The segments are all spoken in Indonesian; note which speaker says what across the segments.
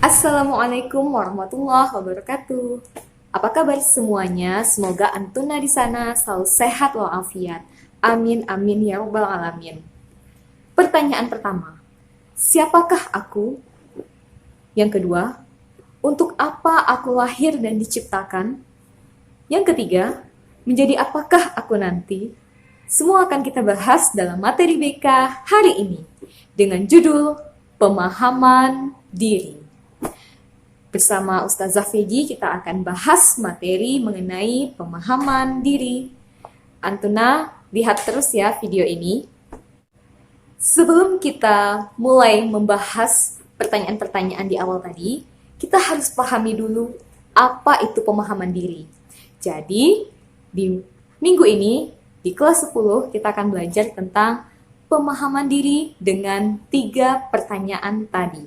Speaker 1: Assalamualaikum warahmatullahi wabarakatuh. Apa kabar semuanya? Semoga Antuna di sana selalu sehat walafiat. Amin amin ya rabbal alamin. Pertanyaan pertama, siapakah aku? Yang kedua, untuk apa aku lahir dan diciptakan? Yang ketiga, menjadi apakah aku nanti? Semua akan kita bahas dalam materi BK hari ini dengan judul Pemahaman Diri. Bersama Ustazah Feji kita akan bahas materi mengenai pemahaman diri. Antuna, lihat terus ya video ini. Sebelum kita mulai membahas pertanyaan-pertanyaan di awal tadi, kita harus pahami dulu apa itu pemahaman diri. Jadi, di minggu ini, di kelas 10, kita akan belajar tentang pemahaman diri dengan 3 pertanyaan tadi.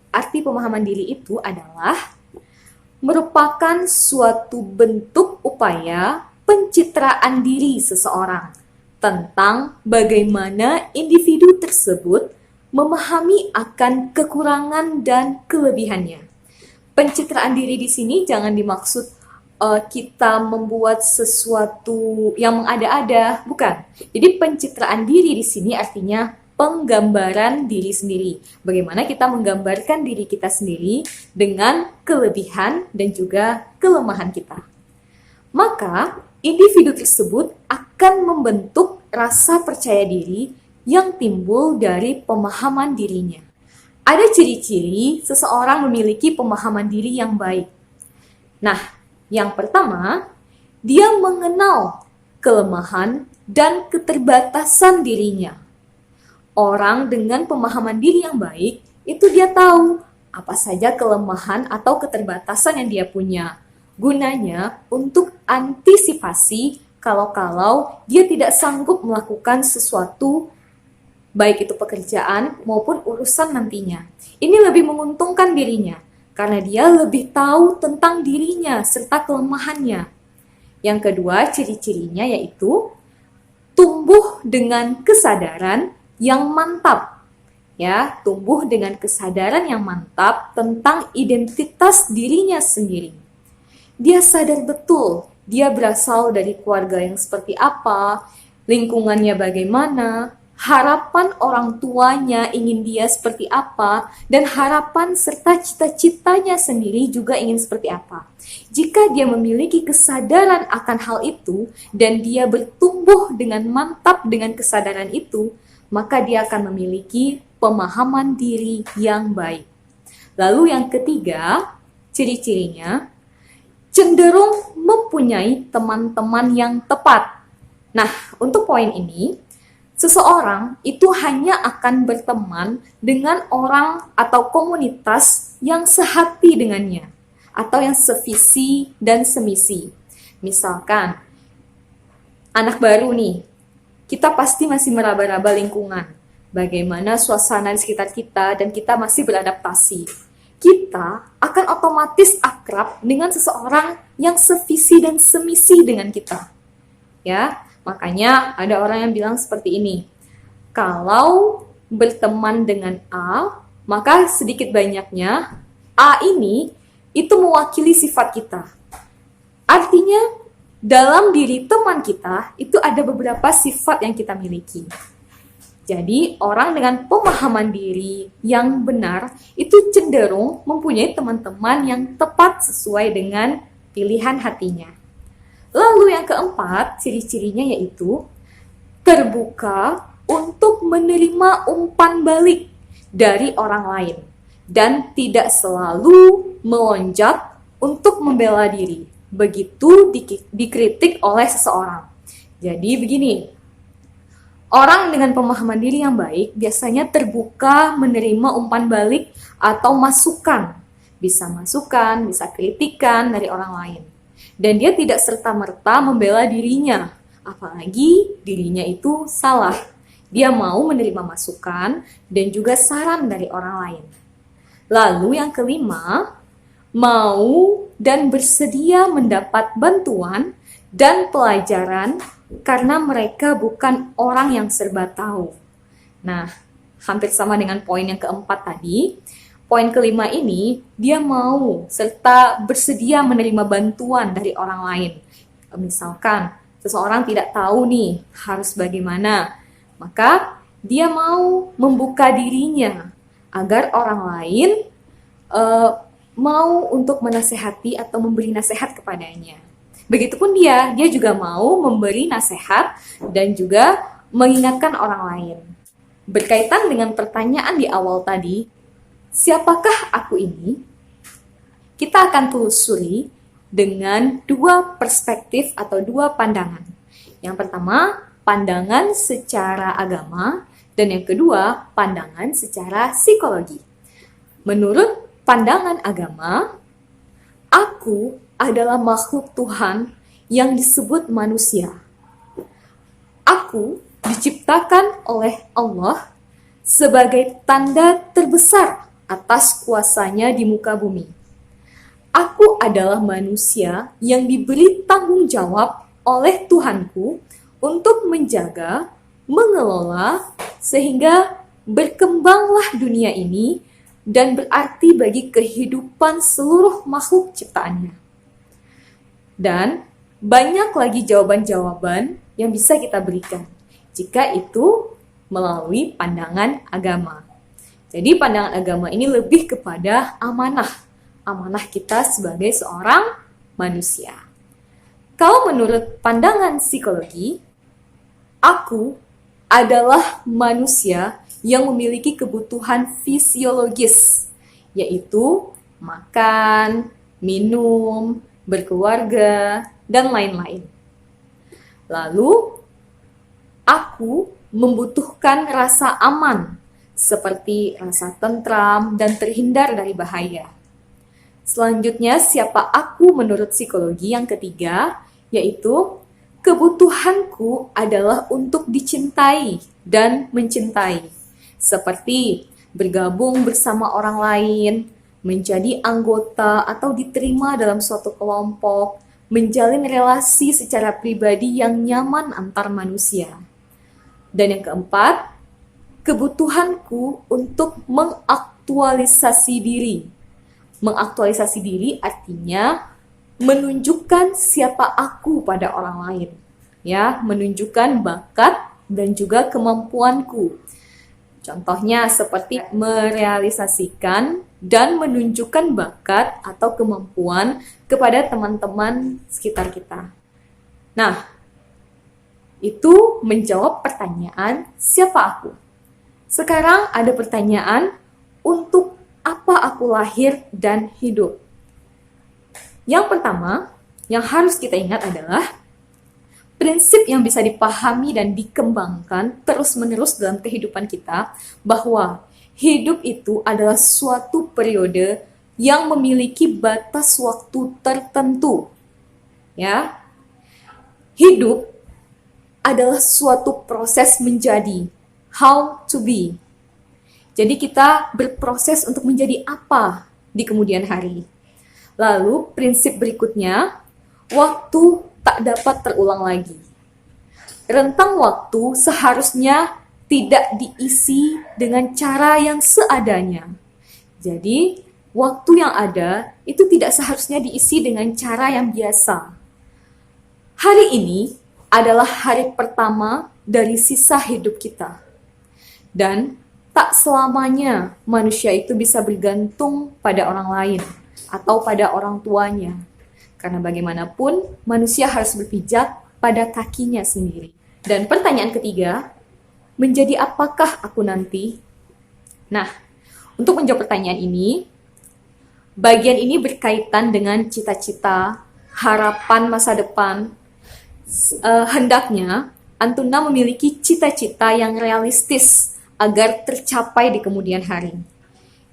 Speaker 1: Arti pemahaman diri itu adalah merupakan suatu bentuk upaya pencitraan diri seseorang tentang bagaimana individu tersebut memahami akan kekurangan dan kelebihannya. Pencitraan diri di sini jangan dimaksud kita membuat sesuatu yang mengada-ada, bukan. Jadi pencitraan diri di sini artinya penggambaran diri sendiri. Bagaimana kita menggambarkan diri kita sendiri dengan kelebihan dan juga kelemahan kita. Maka, individu tersebut akan membentuk rasa percaya diri yang timbul dari pemahaman dirinya. Ada ciri-ciri seseorang memiliki pemahaman diri yang baik. Nah, yang pertama, dia mengenal kelemahan dan keterbatasan dirinya. Orang dengan pemahaman diri yang baik, itu dia tahu apa saja kelemahan atau keterbatasan yang dia punya. Gunanya untuk antisipasi kalau-kalau dia tidak sanggup melakukan sesuatu, baik itu pekerjaan maupun urusan nantinya. Ini lebih menguntungkan dirinya, karena dia lebih tahu tentang dirinya serta kelemahannya. Yang kedua, ciri-cirinya yaitu tumbuh dengan kesadaran yang mantap, ya, tumbuh dengan kesadaran yang mantap tentang identitas dirinya sendiri. Dia sadar betul dia berasal dari keluarga yang seperti apa, lingkungannya bagaimana, harapan orang tuanya ingin dia seperti apa, dan harapan serta cita-citanya sendiri juga ingin seperti apa. Jika dia memiliki kesadaran akan hal itu, dan dia bertumbuh dengan mantap dengan kesadaran itu, maka dia akan memiliki pemahaman diri yang baik. Lalu yang ketiga, ciri-cirinya, cenderung mempunyai teman-teman yang tepat. Nah, untuk poin ini, seseorang itu hanya akan berteman dengan orang atau komunitas yang sehati dengannya, atau yang sevisi dan semisi. Misalkan, anak baru nih, kita pasti masih meraba-raba lingkungan, bagaimana suasana di sekitar kita, dan kita masih beradaptasi. Kita akan otomatis akrab dengan seseorang yang sevisi dan semisi dengan kita. Ya, makanya ada orang yang bilang seperti ini, kalau berteman dengan A, maka sedikit banyaknya A ini itu mewakili sifat kita. Artinya, dalam diri teman kita, itu ada beberapa sifat yang kita miliki. Jadi, orang dengan pemahaman diri yang benar, itu cenderung mempunyai teman-teman yang tepat sesuai dengan pilihan hatinya. Lalu yang keempat, ciri-cirinya yaitu terbuka untuk menerima umpan balik dari orang lain, dan tidak selalu melonjak untuk membela diri begitu dikritik oleh seseorang. Jadi begini, orang dengan pemahaman diri yang baik biasanya terbuka menerima umpan balik atau masukan. Bisa masukan, bisa kritikan dari orang lain. Dan dia tidak serta-merta membela dirinya, apalagi dirinya itu salah. Dia mau menerima masukan dan juga saran dari orang lain. Lalu yang kelima, mau dan bersedia mendapat bantuan dan pelajaran karena mereka bukan orang yang serba tahu. Nah, hampir sama dengan poin yang keempat tadi, Poin kelima ini, dia mau serta bersedia menerima bantuan dari orang lain. Misalkan, seseorang tidak tahu nih harus bagaimana, maka dia mau membuka dirinya agar orang lain mau untuk menasehati atau memberi nasihat kepadanya. Begitupun dia juga mau memberi nasihat dan juga mengingatkan orang lain. Berkaitan dengan pertanyaan di awal tadi, siapakah aku ini? Kita akan telusuri dengan dua perspektif atau dua pandangan. Yang pertama, pandangan secara agama, dan yang kedua, pandangan secara psikologi. Menurut pandangan agama, aku adalah makhluk Tuhan yang disebut manusia. Aku diciptakan oleh Allah sebagai tanda terbesar atas kuasanya di muka bumi. Aku adalah manusia yang diberi tanggung jawab oleh Tuhanku untuk menjaga, mengelola, sehingga berkembanglah dunia ini dan berarti bagi kehidupan seluruh makhluk ciptaannya. Dan banyak lagi jawaban-jawaban yang bisa kita berikan jika itu melalui pandangan agama. Jadi pandangan agama ini lebih kepada amanah kita sebagai seorang manusia. Kalau menurut pandangan psikologi, aku adalah manusia yang memiliki kebutuhan fisiologis, yaitu makan, minum, berkeluarga, dan lain-lain. Lalu, aku membutuhkan rasa aman, seperti rasa tentram dan terhindar dari bahaya. Selanjutnya, siapa aku menurut psikologi yang ketiga, yaitu kebutuhanku adalah untuk dicintai dan mencintai. Seperti bergabung bersama orang lain, menjadi anggota atau diterima dalam suatu kelompok, menjalin relasi secara pribadi yang nyaman antar manusia. Dan yang keempat, kebutuhanku untuk mengaktualisasi diri. Mengaktualisasi diri artinya menunjukkan siapa aku pada orang lain. Ya, menunjukkan bakat dan juga kemampuanku. Contohnya seperti merealisasikan dan menunjukkan bakat atau kemampuan kepada teman-teman sekitar kita. Nah, itu menjawab pertanyaan siapa aku. Sekarang ada pertanyaan untuk apa aku lahir dan hidup. Yang pertama, yang harus kita ingat adalah prinsip yang bisa dipahami dan dikembangkan terus-menerus dalam kehidupan kita, bahwa hidup itu adalah suatu periode yang memiliki batas waktu tertentu. Ya. Hidup adalah suatu proses menjadi, how to be. Jadi kita berproses untuk menjadi apa di kemudian hari. Lalu prinsip berikutnya, waktu tak dapat terulang lagi. Rentang waktu seharusnya tidak diisi dengan cara yang seadanya. Jadi, waktu yang ada itu tidak seharusnya diisi dengan cara yang biasa. Hari ini adalah hari pertama dari sisa hidup kita. Dan tak selamanya manusia itu bisa bergantung pada orang lain atau pada orang tuanya. Karena bagaimanapun manusia harus berpijak pada kakinya sendiri. Dan pertanyaan ketiga, menjadi apakah aku nanti? Nah, untuk menjawab pertanyaan ini, bagian ini berkaitan dengan cita-cita, harapan masa depan. Hendaknya Antuna memiliki cita-cita yang realistis agar tercapai di kemudian hari.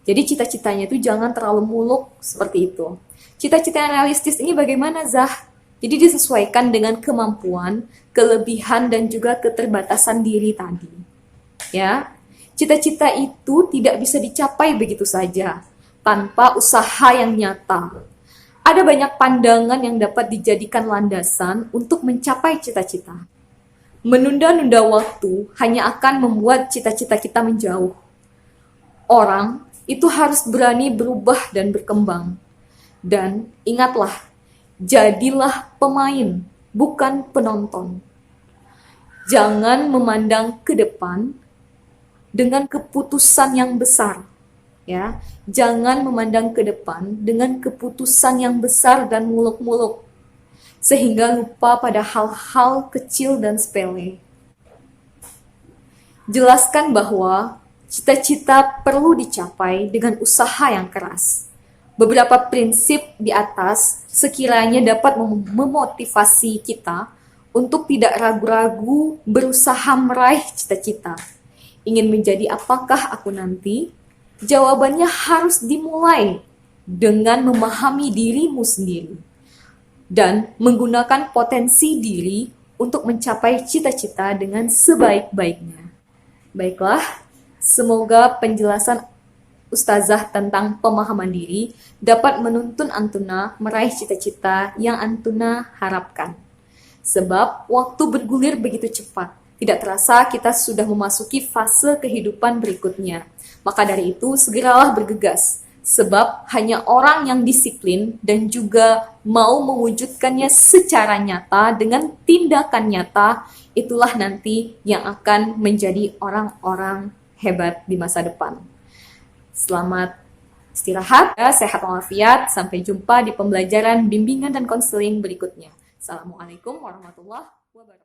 Speaker 1: Jadi cita-citanya itu jangan terlalu muluk seperti itu. Cita-cita yang realistis ini bagaimana, Zah? Jadi disesuaikan dengan kemampuan, kelebihan, dan juga keterbatasan diri tadi. Ya, cita-cita itu tidak bisa dicapai begitu saja, tanpa usaha yang nyata. Ada banyak pandangan yang dapat dijadikan landasan untuk mencapai cita-cita. Menunda-nunda waktu hanya akan membuat cita-cita kita menjauh. Orang itu harus berani berubah dan berkembang. Dan ingatlah, jadilah pemain, bukan penonton. Jangan memandang ke depan dengan keputusan yang besar. Ya, jangan memandang ke depan dengan keputusan yang besar dan muluk-muluk, sehingga lupa pada hal-hal kecil dan sepele. Jelaskan bahwa cita-cita perlu dicapai dengan usaha yang keras. Beberapa prinsip di atas sekiranya dapat memotivasi kita untuk tidak ragu-ragu berusaha meraih cita-cita. Ingin menjadi apakah aku nanti? Jawabannya harus dimulai dengan memahami dirimu sendiri dan menggunakan potensi diri untuk mencapai cita-cita dengan sebaik-baiknya. Baiklah, semoga penjelasan Ustazah tentang pemahaman diri dapat menuntun Antuna meraih cita-cita yang Antuna harapkan. Sebab waktu bergulir begitu cepat, tidak terasa kita sudah memasuki fase kehidupan berikutnya. Maka dari itu, segeralah bergegas. Sebab hanya orang yang disiplin dan juga mau mewujudkannya secara nyata dengan tindakan nyata, itulah nanti yang akan menjadi orang-orang hebat di masa depan. Selamat istirahat, sehat walafiat, sampai jumpa di pembelajaran bimbingan dan konseling berikutnya. Assalamualaikum warahmatullahi wabarakatuh.